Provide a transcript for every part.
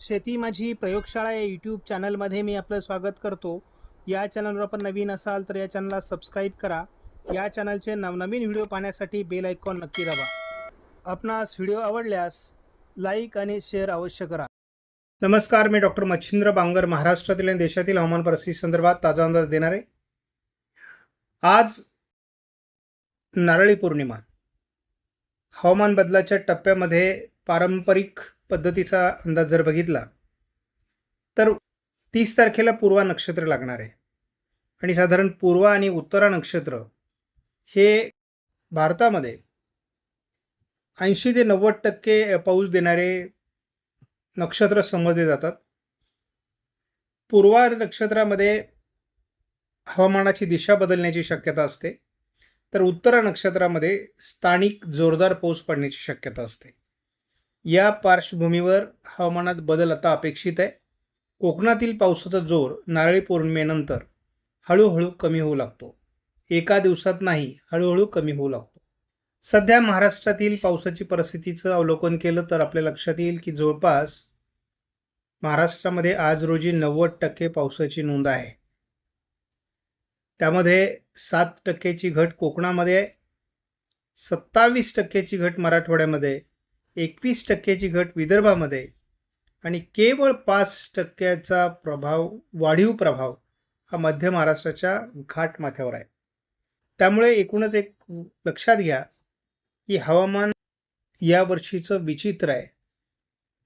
शेती माझी प्रयोगशाळा या यूट्यूब चॅनलमध्ये मी आपलं स्वागत करतो. या चॅनलवर आपण नवीन असाल तर या चॅनलला सबस्क्राईब करा. या चॅनलचे नवनवीन व्हिडिओ पाहण्यासाठी बेल आयकॉन नक्की दाबा. आपणास व्हिडिओ आवडल्यास लाईक आणि शेअर अवश्य करा. नमस्कार, मी डॉक्टर मच्छिंद्र बांगर, महाराष्ट्रातील आणि देशातील हवामान परिस्थिती संदर्भात ताजा अंदाज देणार आहे. आज नारळी पौर्णिमा. हवामान बदलाच्या टप्प्यामध्ये पारंपरिक पद्धतीचा अंदाज जर बघितला तर 30 तारखेला पूर्वा नक्षत्र लागणार आहे आणि साधारण पूर्वा आणि उत्तरा नक्षत्र हे भारतामध्ये 80 ते 90% पाऊस देणारे नक्षत्र समजले जातात. पूर्वा नक्षत्रामध्ये हवामानाची दिशा बदलण्याची शक्यता असते, तर उत्तरा नक्षत्रामध्ये स्थानिक जोरदार पाऊस पडण्याची शक्यता असते. या पार्श्वभूमीवर हवामानात बदल आता अपेक्षित आहे. कोकणातील पावसाचा जोर नारळी पौर्णिमेनंतर हळूहळू कमी होऊ लागतो. एका दिवसात नाही, हळूहळू कमी होऊ लागतो. सध्या महाराष्ट्रातील पावसाची परिस्थितीचं अवलोकन केलं तर आपल्या लक्षात येईल की जवळपास महाराष्ट्रामध्ये आज रोजी 90% पावसाची नोंद आहे. त्यामध्ये 7%ची घट कोकणामध्ये आहे, 27%ची घट मराठवाड्यामध्ये, 21%ची घट विदर्भामध्ये आणि केवळ 5%चा वाढीव प्रभाव हा मध्य महाराष्ट्राच्या घाटमाथ्यावर आहे. त्यामुळे एकूणच एक लक्षात घ्या की हवामान यावर्षीचं विचित्र आहे.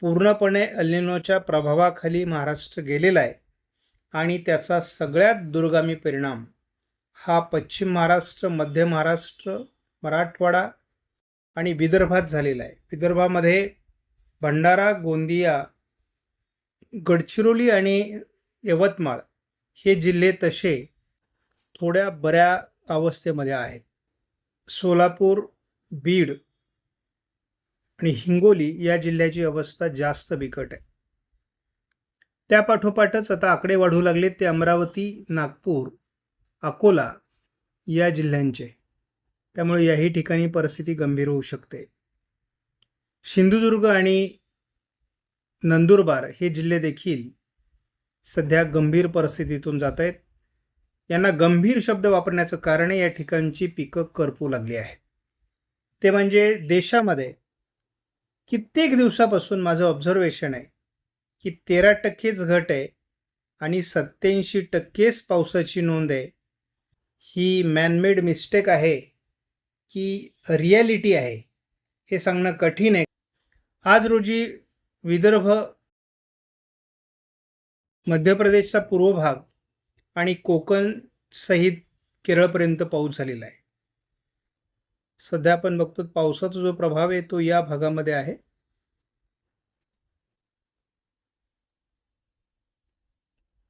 पूर्णपणे एल निनोच्या प्रभावाखाली महाराष्ट्र गेलेला आहे आणि त्याचा सगळ्यात दूरगामी परिणाम हा पश्चिम महाराष्ट्र, मध्य महाराष्ट्र, मराठवाडा आणि विदर्भात झालेला आहे. विदर्भामध्ये भंडारा, गोंदिया, गडचिरोली आणि यवतमाळ हे जिल्हे तसे थोड्या बऱ्या अवस्थेमध्ये आहेत. सोलापूर, बीड आणि हिंगोली या जिल्ह्याची अवस्था जास्त बिकट आहे. त्यापाठोपाठच आता आकडे वाढू लागले ते अमरावती, नागपूर, अकोला या जिल्ह्यांचे. त्यामुळे याही ठिकाणी परिस्थिती गंभीर होऊ शकते. सिंधुदुर्ग आणि नंदुरबार हे जिल्हे देखील सध्या गंभीर परिस्थितीतून जात आहेत. यांना गंभीर शब्द वापरण्याचं कारण या ठिकाणची पिकं करपू लागली आहेत. ते म्हणजे देशामध्ये कित्येक दिवसापासून माझं ऑब्झर्वेशन आहे की 13%च घट आहे आणि 87%च पावसाची नोंद आहे. ही मॅनमेड मिस्टेक आहे की रिॲलिटी आहे हे सांगणं कठीण आहे. आज रोजी विदर्भ, मध्य प्रदेशचा पूर्व भाग आणि कोकण सहित केरळपर्यंत पाऊस झालेला आहे. सध्या आपण बघतो पावसाचा जो प्रभाव आहे तो या भागामध्ये आहे.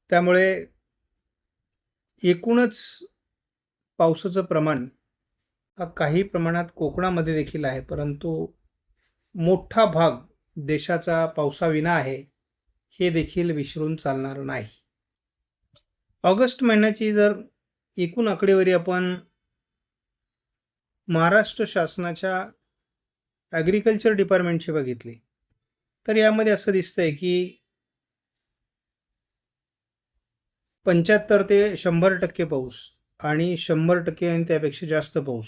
त्यामुळे एकूणच पावसाचं प्रमाण हा काही प्रमाणात कोकणामध्ये देखील आहे, परंतु मोठा भाग देशाचा पावसाविना आहे हे देखील विसरून चालणार नाही. ऑगस्ट महिन्याची जर एकूण आकडेवारी आपण महाराष्ट्र शासनाच्या ॲग्रिकल्चर डिपार्टमेंटची बघितली तर यामध्ये असं दिसतंय की 75 ते 100% पाऊस आणि 100% आणि त्यापेक्षा जास्त पाऊस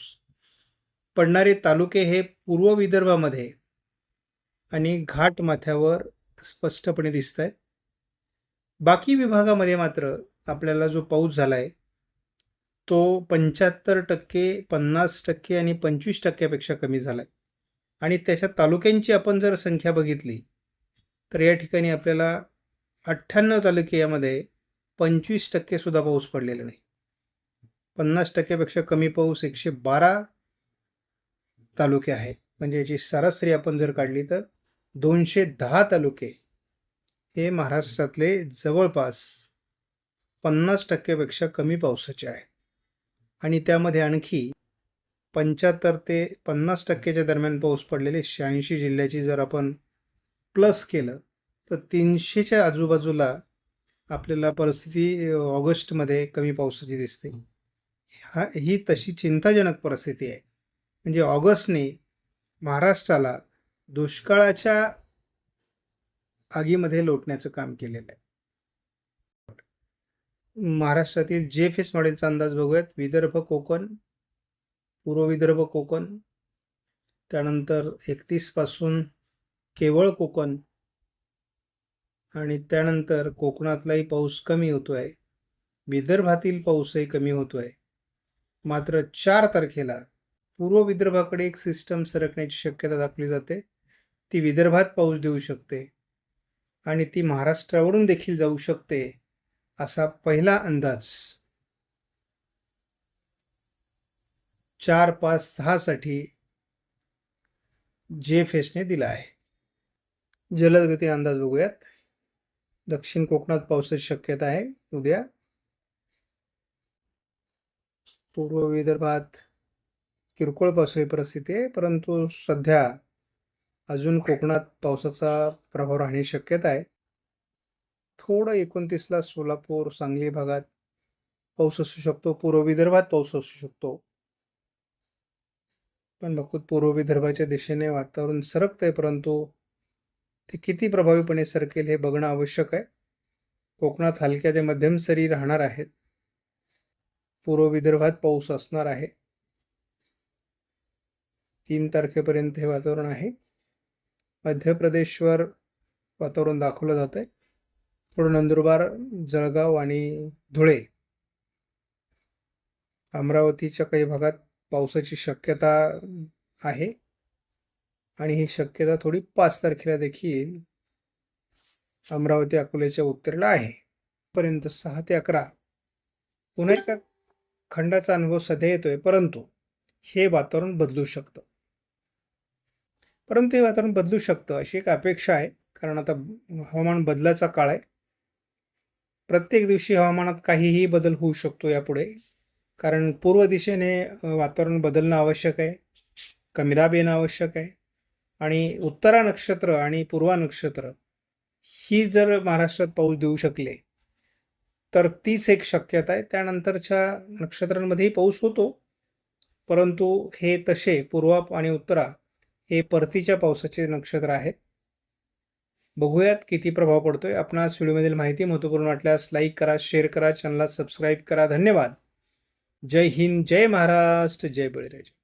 पडणारे तालुके हे पूर्व विदर्भामध्ये आणि घाटमाथ्यावर स्पष्टपणे दिसत आहेत. बाकी विभागामध्ये मात्र आपल्याला जो पाऊस झाला आहे तो 75%, 50% आणि 25%पेक्षा कमी झाला आहे. आणि त्याच्या तालुक्यांची आपण जर संख्या बघितली तर या ठिकाणी आपल्याला 98 तालुके यामध्ये 25% सुद्धा पाऊस पडलेला नाही. 50%पेक्षा कमी पाऊस 112 तालुके आहेत. म्हणजे याची सरासरी आपण जर काढली तर 210 तालुके हे महाराष्ट्रातले जवळपास 50%पेक्षा कमी पावसाचे आहेत. आणि त्यामध्ये आणखी 75 ते 50%च्या दरम्यान पाऊस पडलेले 86 जिल्ह्याची जर आपण प्लस केलं तर 300च्या आजूबाजूला आपल्याला परिस्थिती ऑगस्टमध्ये कमी पावसाची दिसते. ही तशी चिंताजनक परिस्थिती आहे. म्हणजे ऑगस्टने महाराष्ट्राला दुष्काळाच्या आगीमध्ये लोटण्याचं काम केलेलं आहे. महाराष्ट्रातील JFS मॉडेलचा अंदाज बघूयात. विदर्भ कोकण, पूर्व विदर्भ कोकण, त्यानंतर 31 पासून केवळ कोकण, आणि त्यानंतर कोकणातलाही पाऊस कमी होतोय, विदर्भातील पाऊसही कमी होतोय. मात्र 4 तारखेला पूर्व विदर्भाकडे एक सिस्टम सरकण्याची शक्यता दाखवली जाते. ती विदर्भात पाऊस देऊ शकते आणि ती महाराष्ट्रावरून देखील जाऊ शकते, असा पहिला अंदाज 4, 5, 6 साठी JFSने दिला आहे. जलद गती अंदाज बघूयात. दक्षिण कोकणात पावसाची शक्यता आहे उद्या. पूर्व विदर्भात किरकोळ पावसाची परिस्थिती आहे, परंतु सध्या अजून कोकणात पावसाचा प्रभाव राहण्याची शक्यता आहे. थोडं 29ला सोलापूर, सांगली भागात पाऊस असू शकतो. पूर्व विदर्भात पाऊस असू शकतो. पण बघू, पूर्व विदर्भाच्या दिशेने वातावरण सरकतंय, परंतु ते किती प्रभावीपणे सरकेल हे बघणं आवश्यक आहे. कोकणात हलक्या ते मध्यम सरी राहणार आहेत. पूर्व विदर्भात पाऊस असणार आहे. 3 तारखेपर्यंत हे वातावरण आहे. मध्य प्रदेशवर वातावरण दाखवलं जात आहे. थोडं नंदुरबार, जळगाव आणि धुळे, अमरावतीच्या काही भागात पावसाची शक्यता आहे आणि ही शक्यता थोडी 5 तारखेला देखील अमरावती, अकोल्याच्या उत्तरेला आहे. पर्यंत 6 ते 11 पुन्हा एका खंडाचा अनुभव सध्या येतोय, परंतु हे वातावरण बदलू शकतं. अशी एक अपेक्षा आहे, कारण आता हवामान बदलाचा काळ आहे. प्रत्येक दिवशी हवामानात काहीही बदल होऊ शकतो यापुढे, कारण पूर्व दिशेने वातावरण बदलणं आवश्यक आहे, कमी दाब येणं आवश्यक आहे. आणि उत्तरा नक्षत्र आणि पूर्वा नक्षत्र ही जर महाराष्ट्रात पाऊस देऊ शकले तर तीच एक शक्यता आहे. त्यानंतरच्या नक्षत्रांमध्येही पाऊस होतो, परंतु हे तसे पूर्वा आणि उत्तरा हे परतीच्या पावसाचे नक्षत्र आहेत. बघूयात किती प्रभाव पडतोय. आपणास व्हिडिओमधील माहिती महत्त्वपूर्ण वाटल्यास लाईक करा, शेअर करा, चॅनलला सबस्क्राईब करा. धन्यवाद. जय हिंद, जय महाराष्ट्र, जय बळीराजा.